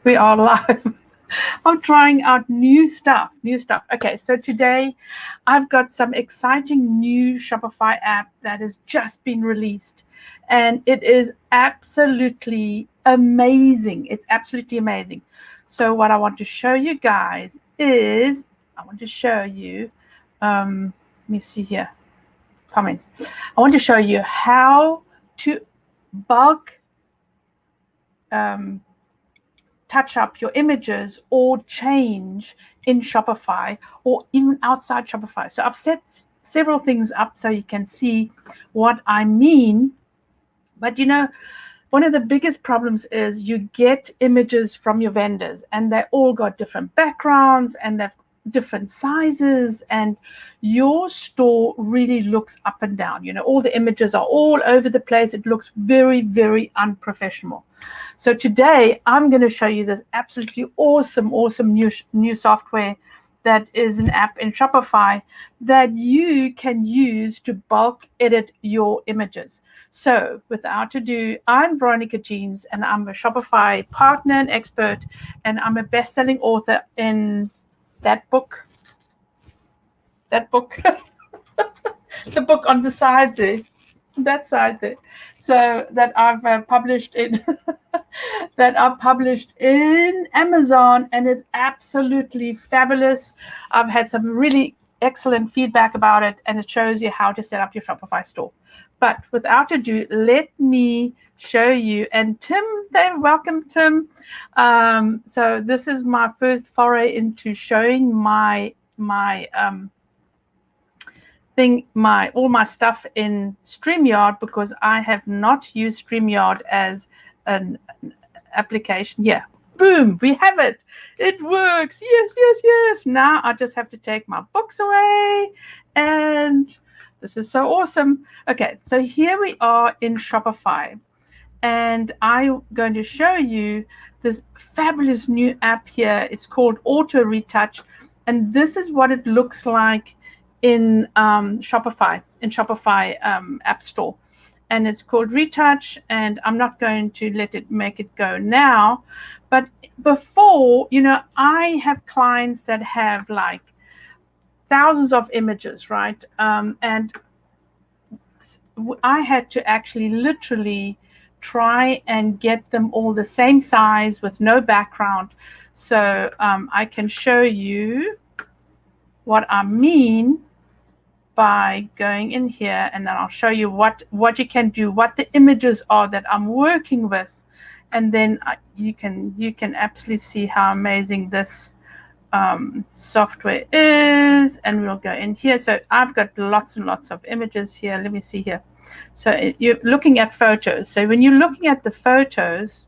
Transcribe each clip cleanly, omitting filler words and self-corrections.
We are live. I'm trying out new stuff. Okay, so today I've got some exciting new Shopify app that has just been released, and it is absolutely amazing. It's absolutely amazing. So what I want to show you guys is let me see here, comments. I want to show you how to bulk touch up your images or change in Shopify or even outside Shopify. So I've set several things up so you can see what I mean. But one of the biggest problems is you get images from your vendors and they all got different backgrounds and they've different sizes, and your store really looks up and down. All the images are all over the place. It looks very, very unprofessional. So today I'm going to show you this absolutely awesome new software that is an app in Shopify that you can use to bulk edit your images. So without ado, I'm Veronica Jeans, and I'm a Shopify partner and expert, and I'm a best-selling author in that book, the book on the side there, that side there. So that I've published in Amazon, and it's absolutely fabulous. I've had some really excellent feedback about it, and it shows you how to set up your Shopify store. But without ado, let me show you. And Tim, welcome, Tim. So this is my first foray into showing my all my stuff in StreamYard, because I have not used StreamYard as an application. Yeah, boom, we have it. It works. Yes. Now I just have to take my books away, and this is so awesome. Okay, so here we are in Shopify, and I'm going to show you this fabulous new app here. It's called autoRetouch, and this is what it looks like in Shopify App Store. And it's called Retouch, and I'm not going to make it go now. But before, I have clients that have like thousands of images, right? And I had to actually literally try and get them all the same size with no background. So I can show you what I mean by going in here, and then I'll show you what you can do, what the images are that I'm working with, and then you can absolutely see how amazing this software is. And we'll go in here. So I've got lots and lots of images here. Let me see here. So you're looking at photos. So when you're looking at the photos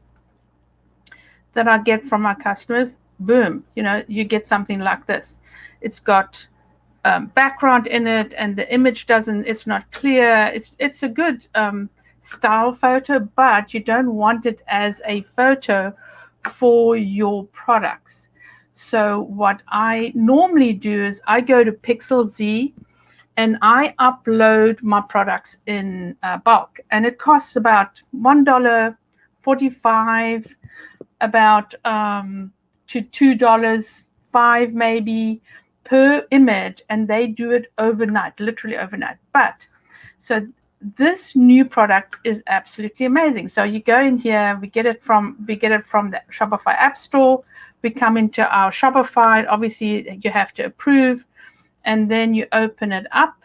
that I get from my customers, boom, you get something like this. It's got background in it, and the image it's not clear. It's a good style photo, but you don't want it as a photo for your products. So what I normally do is I go to Pixel Z and I upload my products in bulk, and it costs about $1.45, about to $2.05 maybe per image, and they do it overnight, literally overnight. But so this new product is absolutely amazing. So you go in here, we get it from the Shopify App Store. We come into our Shopify. Obviously, you have to approve, and then you open it up,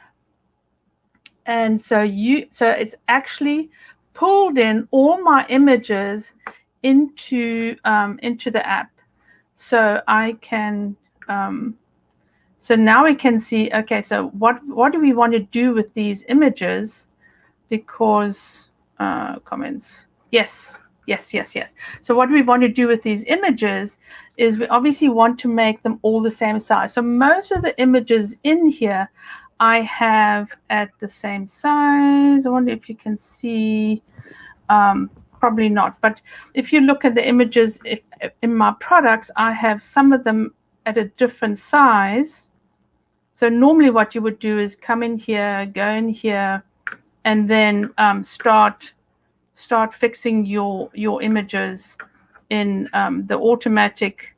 and so it's actually pulled in all my images into the app. So I can. So now we can see, okay, so what do we want to do with these images? Because comments, yes. So what we want to do with these images is we obviously want to make them all the same size. So most of the images in here I have at the same size. I wonder if you can see, probably not. But if you look at the images in my products, I have some of them at a different size. So normally what you would do is come in here, go in here, and then start fixing your images in the automatic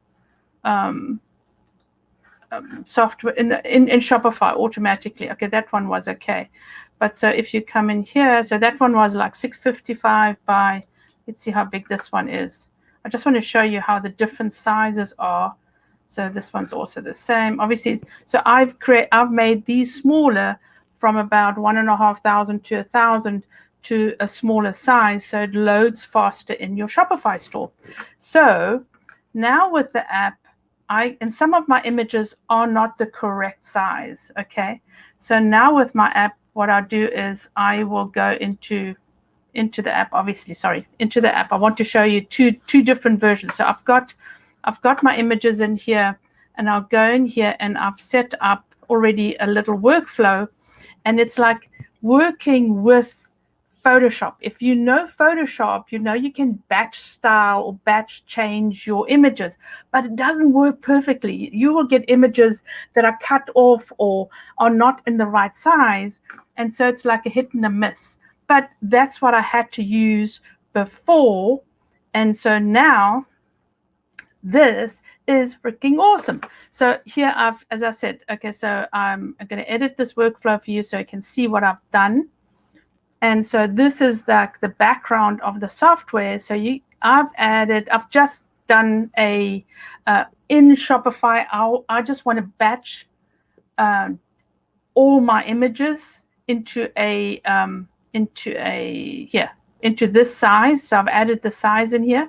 software in Shopify automatically. Okay, that one was okay. But so if you come in here, so that one was like 655 by, let's see how big this one is. I just want to show you how the different sizes are. So this one's also the same. Obviously, so I've made these smaller from about 1,500 to 1,000 to a smaller size, so it loads faster in your Shopify store. So now with the app, and some of my images are not the correct size. Okay, so now with my app, what I'll do is I will go into the app. Obviously, sorry, into the app. I want to show you two different versions. So I've got my images in here, and I'll go in here, and I've set up already a little workflow, and it's like working with Photoshop. If you know Photoshop, you know you can batch style or batch change your images, but it doesn't work perfectly. You will get images that are cut off or are not in the right size, and so it's like a hit and a miss. But that's what I had to use before, and so now this is freaking awesome. So here as I said, okay, so I'm going to edit this workflow for you so you can see what I've done. And so this is like the background of the software. So I've just done in Shopify. I just want to batch all my images into this size. So I've added the size in here.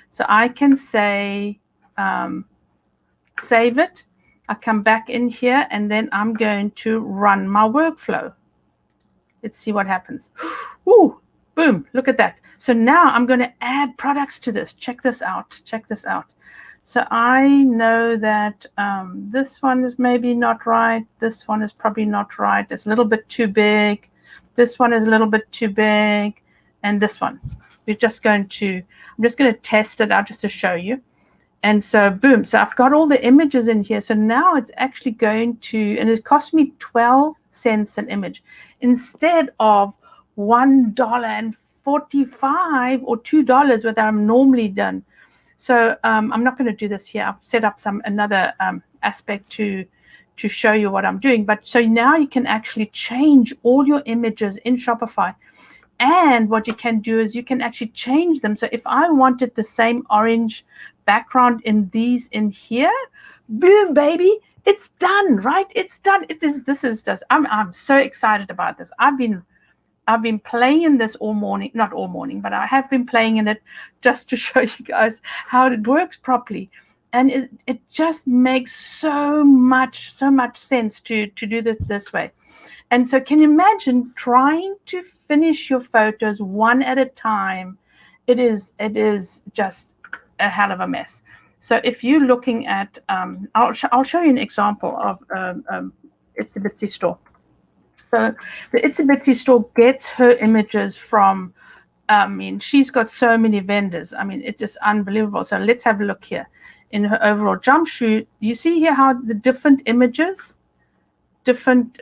So I can say save it. I come back in here, and then I'm going to run my workflow. Let's see what happens. Ooh, boom, look at that. So now I'm going to add products to this. Check this out. So I know that this one is maybe not right. This one is probably not right. It's a little bit too big. This one is a little bit too big. And this one. I'm just going to test it out just to show you. And so boom, so I've got all the images in here. So now it's actually going to, and it cost me 12 cents an image instead of $1.45 or $2 what I'm normally done. So I'm not going to do this here. I've set up another aspect to show you what I'm doing. But so now you can actually change all your images in Shopify. And what you can do is you can actually change them. So if I wanted the same orange background in here, boom, baby, it's done, right? It's done. This is just, I'm so excited about this. I've been playing in this all morning, not all morning, but I have been playing in it just to show you guys how it works properly. And it just makes so much sense to do this way. And so can you imagine trying to finish your photos one at a time? It is just a hell of a mess. So if you're looking at, I'll show you an example of Itsy Bitsy Store. So the Itsy Bitsy Store gets her images from, she's got so many vendors. It's just unbelievable. So let's have a look here. In her overall jumpsuit, you see here how the different images, different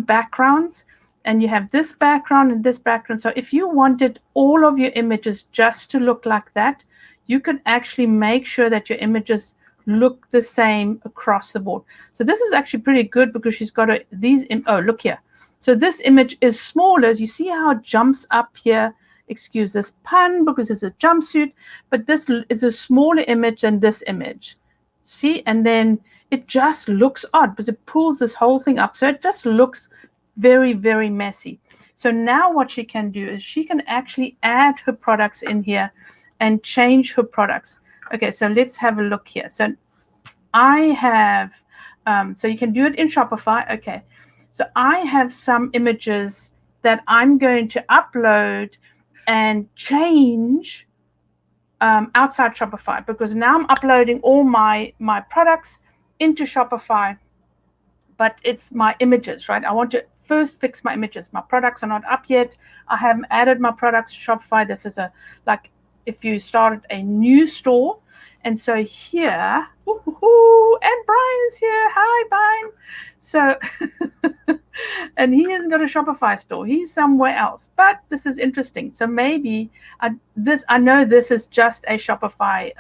backgrounds, and you have this background and this background. So if you wanted all of your images just to look like that, you can actually make sure that your images look the same across the board. So this is actually pretty good because she's got look here. So this image is smaller. As you see how it jumps up here. Excuse this pun because it's a jumpsuit, but this is a smaller image than this image. See, and then it just looks odd because it pulls this whole thing up. So it just looks very, very messy. So now what she can do is she can actually add her products in here and change her products. Okay, so let's have a look here. So I have, so you can do it in Shopify. Okay, so I have some images that I'm going to upload and change outside Shopify, because now I'm uploading all my products into Shopify, but it's my images, right? I want to first fix my images. My products are not up yet. I haven't added my products to Shopify. This is like if you started a new store. And so here, and Brian's here. Hi, Brian. So and he hasn't got a Shopify store. He's somewhere else. But this is interesting. So maybe I know this is just a Shopify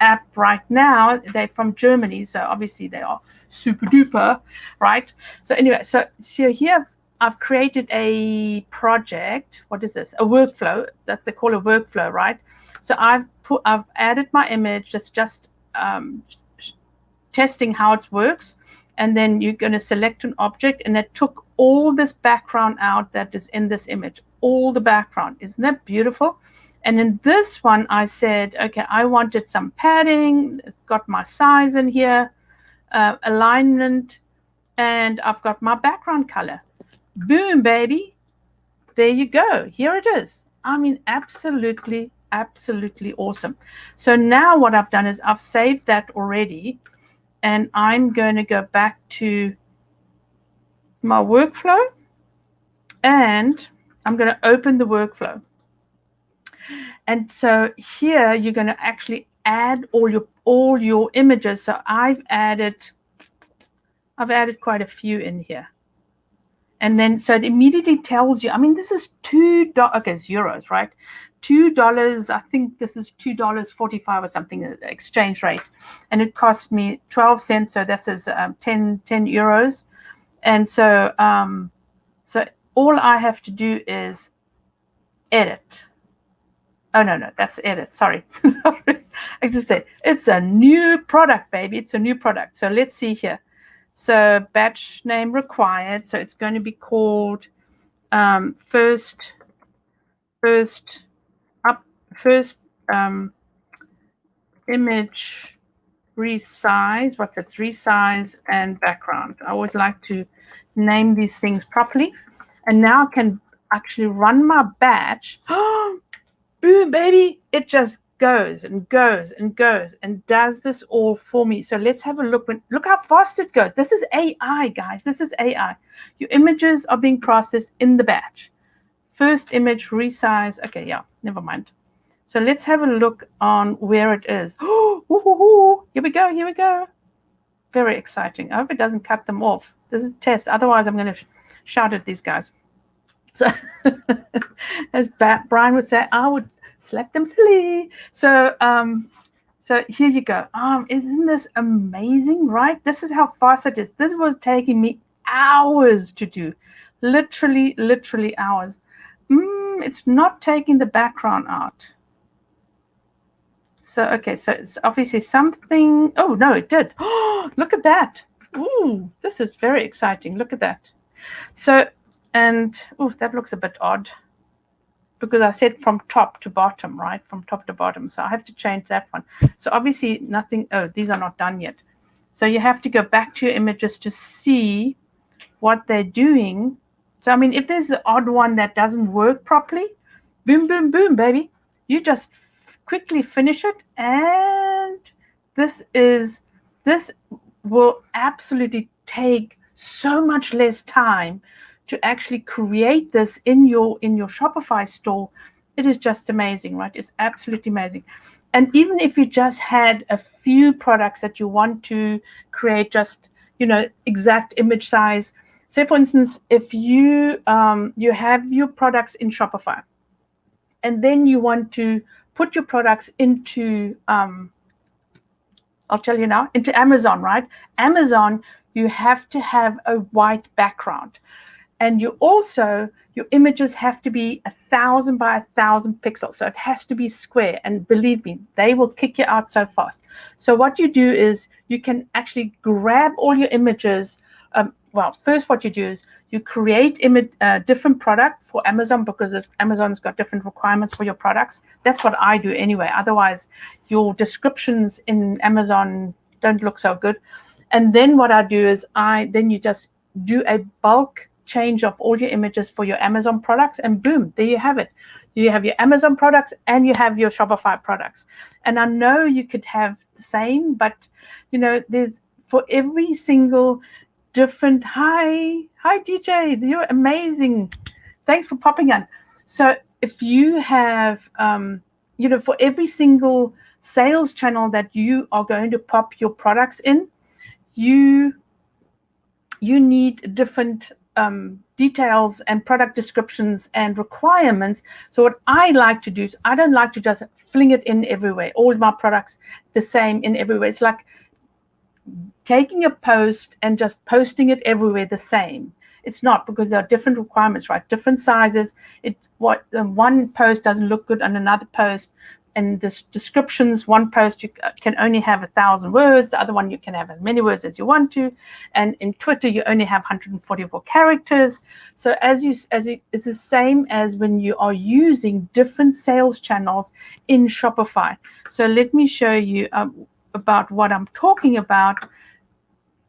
app right now. They're from Germany, so obviously they are super duper, right? So anyway, so here I've created a project. What is this? A workflow. They call a workflow, right? So I've added my image. That's just testing how it works. And then you're going to select an object, and it took all this background out that is in this image, all the background. Isn't that beautiful? And in this one, I said, okay, I wanted some padding. It's got my size in here, alignment, and I've got my background color. Boom, baby. There you go. Here it is. I mean, absolutely, absolutely awesome. So now what I've done is I've saved that already, and I'm going to go back to my workflow, and I'm going to open the workflow. And so here you're going to actually add all your images. So I've added quite a few in here. And then so it immediately tells you, I mean, this is $2, okay, it's euros, right? $2, I think this is $2.45 or something, exchange rate. And it cost me 12 cents. So this is 10 euros. And so, so all I have to do is edit. Oh, no, that's edit. Sorry. I just said, it's a new product, baby. It's a new product. So let's see here. So batch name required. So it's going to be called first image resize. What's it? Resize and background. I always like to name these things properly. And now I can actually run my batch. Boom, baby. It just goes and goes and goes and does this all for me. So let's have a look. Look how fast it goes. This is AI, guys. This is AI. Your images are being processed in the batch. First image resize. Okay, yeah, never mind. So let's have a look on where it is. Here we go. Here we go. Very exciting. I hope it doesn't cut them off. This is a test. Otherwise, I'm going to shout at these guys. So as Brian would say, I would slap them silly. So so here you go. Isn't this amazing, right? This is how fast it is. This was taking me hours to do. Literally hours. It's not taking the background out. So okay, so it's obviously something. Oh no, it did. Oh, look at that. Ooh, this is very exciting. Look at that. So and oh, that looks a bit odd, because I said from top to bottom, right? From top to bottom. So I have to change that one. So obviously nothing. Oh, these are not done yet. So you have to go back to your images to see what they're doing. So, I mean, if there's the odd one that doesn't work properly, boom, boom, boom, baby. You just quickly finish it. And this will absolutely take so much less time to actually create this in your Shopify store. It is just amazing, right? It's absolutely amazing. And even if you just had a few products that you want to create, just, exact image size. Say, for instance, if you you have your products in Shopify, and then you want to put your products into, I'll tell you now, into Amazon, right? Amazon, you have to have a white background. And your images have to be 1,000 by 1,000 pixels. So it has to be square. And believe me, they will kick you out so fast. So what you do is you can actually grab all your images. First what you do is you create different product for Amazon, because Amazon's got different requirements for your products. That's what I do anyway. Otherwise, your descriptions in Amazon don't look so good. And then what I do is then you just do a bulk change of all your images for your Amazon products, and boom, there you have it. You have your Amazon products and you have your Shopify products. And I know you could have the same, but there's for every single different. Hi DJ, you're amazing. Thanks for popping in. So if you have for every single sales channel that you are going to pop your products in, you you need different details and product descriptions and requirements. So what I like to do is I don't like to just fling it in everywhere, all my products the same in everywhere. It's like taking a post and just posting it everywhere the same. It's not, because there are different requirements, right? Different sizes. One post doesn't look good on another post. And the descriptions, one post you can only have 1,000 words. The other one you can have as many words as you want to. And in Twitter you only have 144 characters. So it's the same as when you are using different sales channels in Shopify. So let me show you about what I'm talking about.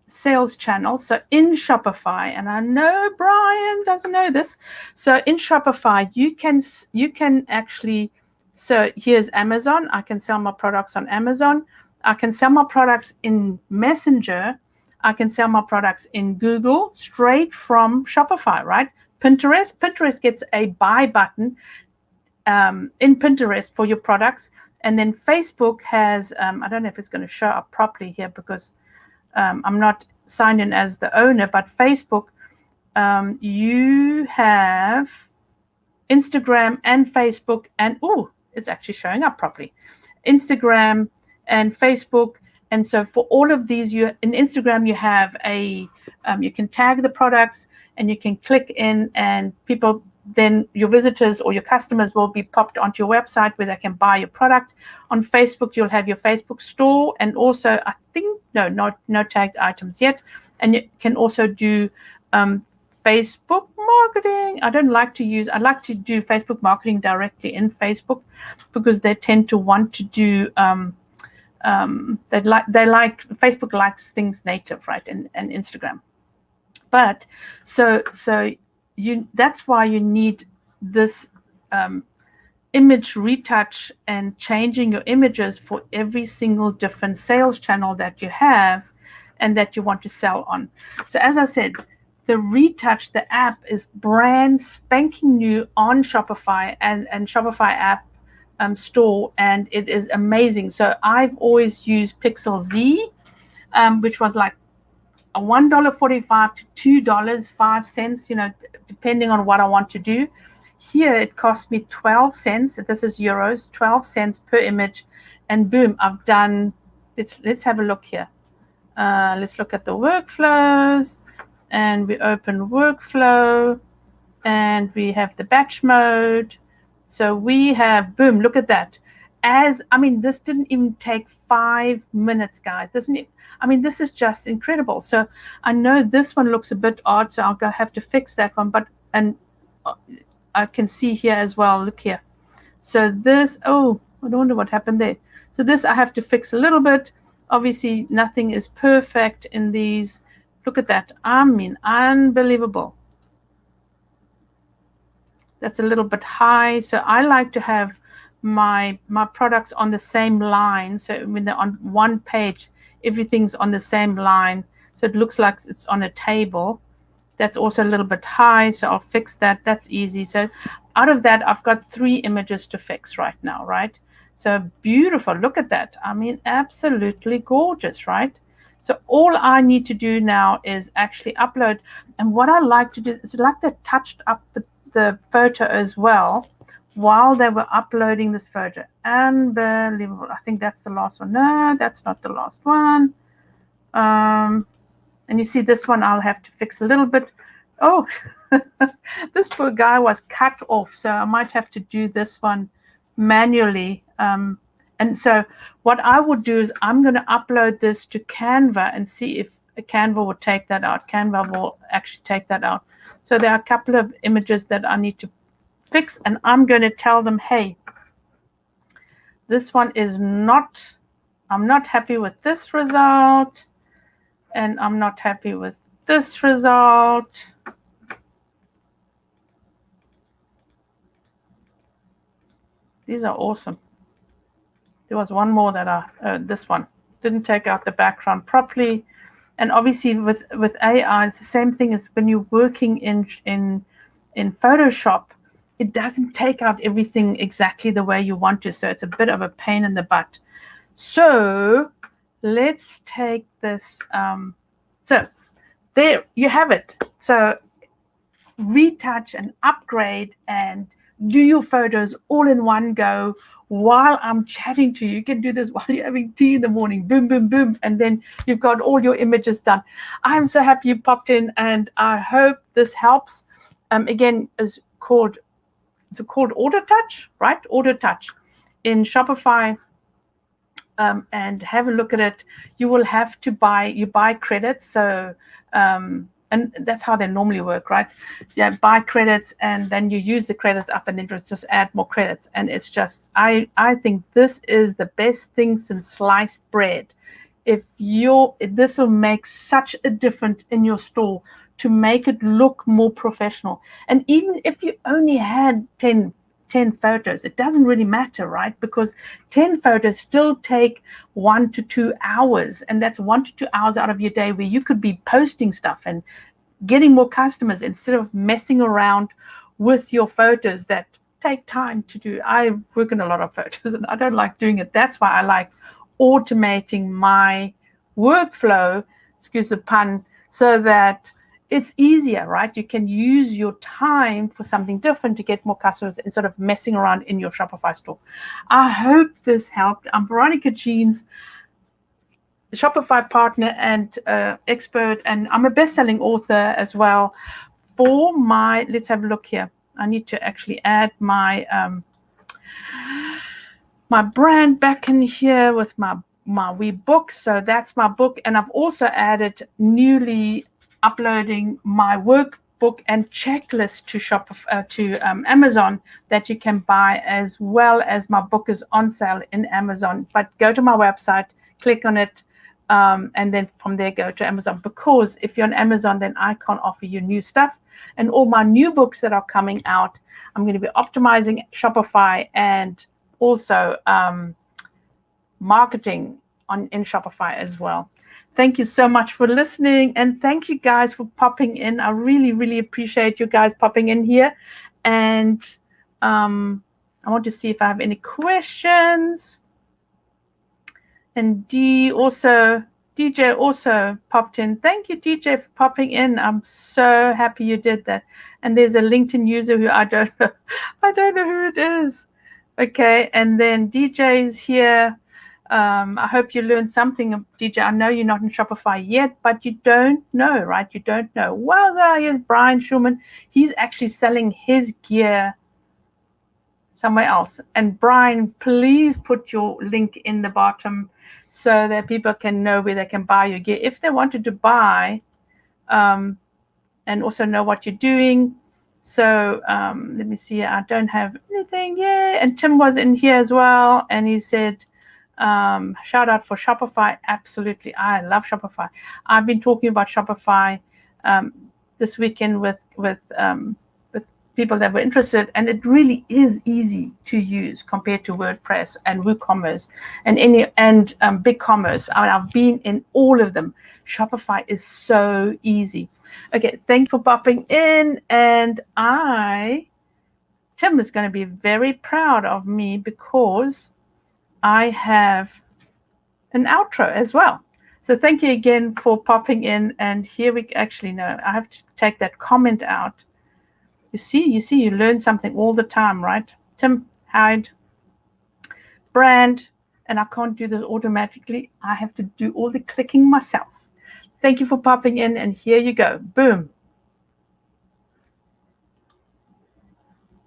Sales channels. So in Shopify, and I know Brian doesn't know this. So in Shopify, you can actually, so here's Amazon. I can sell my products on Amazon. I can sell my products in Messenger. I can sell my products in Google straight from Shopify, right? Pinterest gets a buy button in Pinterest for your products. And then Facebook has, I don't know if it's going to show up properly here because I'm not signed in as the owner, but Facebook, you have Instagram and Facebook, and it's actually showing up properly. Instagram and Facebook. And so for all of these, in Instagram, you have you can tag the products and you can click in, and people, then your visitors or your customers will be popped onto your website where they can buy your product. On Facebook, you'll have your Facebook store, and also I think no tagged items yet. And you can also do Facebook marketing. I like to do Facebook marketing directly in Facebook because they tend to want to do Facebook likes things native, right? And Instagram. But so that's why you need this image retouch and changing your images for every single different sales channel that you have and that you want to sell on. So as I said, the Retouch, the app, is brand spanking new on Shopify and Shopify app store, and it is amazing. So I've always used Pixel Z, which was like a $1.45 to $2.05, depending on what I want to do. Here it cost me 12 cents. This is euros, 12 cents per image, and boom, I've done. Let's have a look here. Let's look at the workflows, and we open workflow, and we have the batch mode. So we have, boom, look at that. This didn't even take 5 minutes, guys. This is just incredible. So I know this one looks a bit odd, so I'll have to fix that one. And I can see here as well. Look here. So this, I wonder what happened there. So this I have to fix a little bit. Obviously, nothing is perfect in these. Look at that. Unbelievable. That's a little bit high. So I like to have my products on the same line. So when they're on one page, everything's on the same line. So it looks like it's on a table. That's also a little bit high. So I'll fix that. That's easy. So out of that, I've got 3 images to fix right now, right? So beautiful. Look at that. Absolutely gorgeous, right? So all I need to do now is actually upload. And what I like to do is like they touched up the photo as well while they were uploading this photo. Unbelievable. I think that's the last one. No, that's not the last one. And you see this one I'll have to fix a little bit. Oh, this poor guy was cut off. So I might have to do this one manually. And so what I would do is I'm going to upload this to Canva and see if Canva will take that out. Canva will actually take that out. So there are a couple of images that I need to fix, and I'm going to tell them, hey, this one is not, I'm not happy with this result, and I'm not happy with this result. These are awesome. There was one more that this one didn't take out the background properly. And obviously with AI, it's the same thing as when you're working in Photoshop. It doesn't take out everything exactly the way you want to. So it's a bit of a pain in the butt. So let's take this. So there you have it. So retouch and upgrade and do your photos all in one go while I'm chatting to you. You can do this while you're having tea in the morning. Boom, boom, boom. And then you've got all your images done. I'm so happy you popped in, and I hope this helps. Again, is it called autoTouch, right? autoTouch in Shopify. And have a look at it. You will have to buy credits. So and that's how they normally work, right? Yeah, buy credits, and then you use the credits up, and then just add more credits. And it's just, I think this is the best thing since sliced bread. This will make such a difference in your store to make it look more professional. And even if you only had 10 photos, it doesn't really matter, right? Because 10 photos still take 1 to 2 hours, and that's 1 to 2 hours out of your day where you could be posting stuff and getting more customers instead of messing around with your photos that take time to do. I work in a lot of photos and I don't like doing it. That's why I like automating my workflow, excuse the pun, so that it's easier, right? You can use your time for something different to get more customers instead of messing around in your Shopify store. I hope this helped. I'm Veronica Jeans, Shopify partner and expert, and I'm a best-selling author as well. Let's have a look here. I need to actually add my my brand back in here with my wee book. So that's my book, and I've also added newly uploading my workbook and checklist to Amazon that you can buy, as well as my book is on sale in Amazon. But go to my website, click on it, and then from there go to Amazon, because if you're on Amazon, then I can't offer you new stuff. And all my new books that are coming out, I'm going to be optimizing Shopify and also marketing in Shopify as well. Thank you so much for listening, and thank you guys for popping in. I really, really appreciate you guys popping in here. And I want to see if I have any questions. And DJ also popped in. Thank you, DJ, for popping in. I'm so happy you did that. And there's a LinkedIn user who I don't know. I don't know who it is. Okay, and then DJ's here. I hope you learned something, DJ. I know you're not in Shopify yet, but you don't know, right? You don't know. Well, here's Brian Schulman. He's actually selling his gear somewhere else. And Brian, please put your link in the bottom so that people can know where they can buy your gear if they wanted to buy, and also know what you're doing. So let me see. I don't have anything. Yeah, and Tim was in here as well, and he said, shout out for Shopify. Absolutely, I love Shopify. I've been talking about Shopify this weekend with people that were interested, and it really is easy to use compared to WordPress and WooCommerce and BigCommerce. I mean, I've been in all of them. Shopify is so easy. Okay, thank you for popping in, and Tim is going to be very proud of me because I have an outro as well. So thank you again for popping in. And here we actually know I have to take that comment out. You see, you learn something all the time, right? Tim, hide, brand, and I can't do this automatically. I have to do all the clicking myself. Thank you for popping in, and here you go. Boom.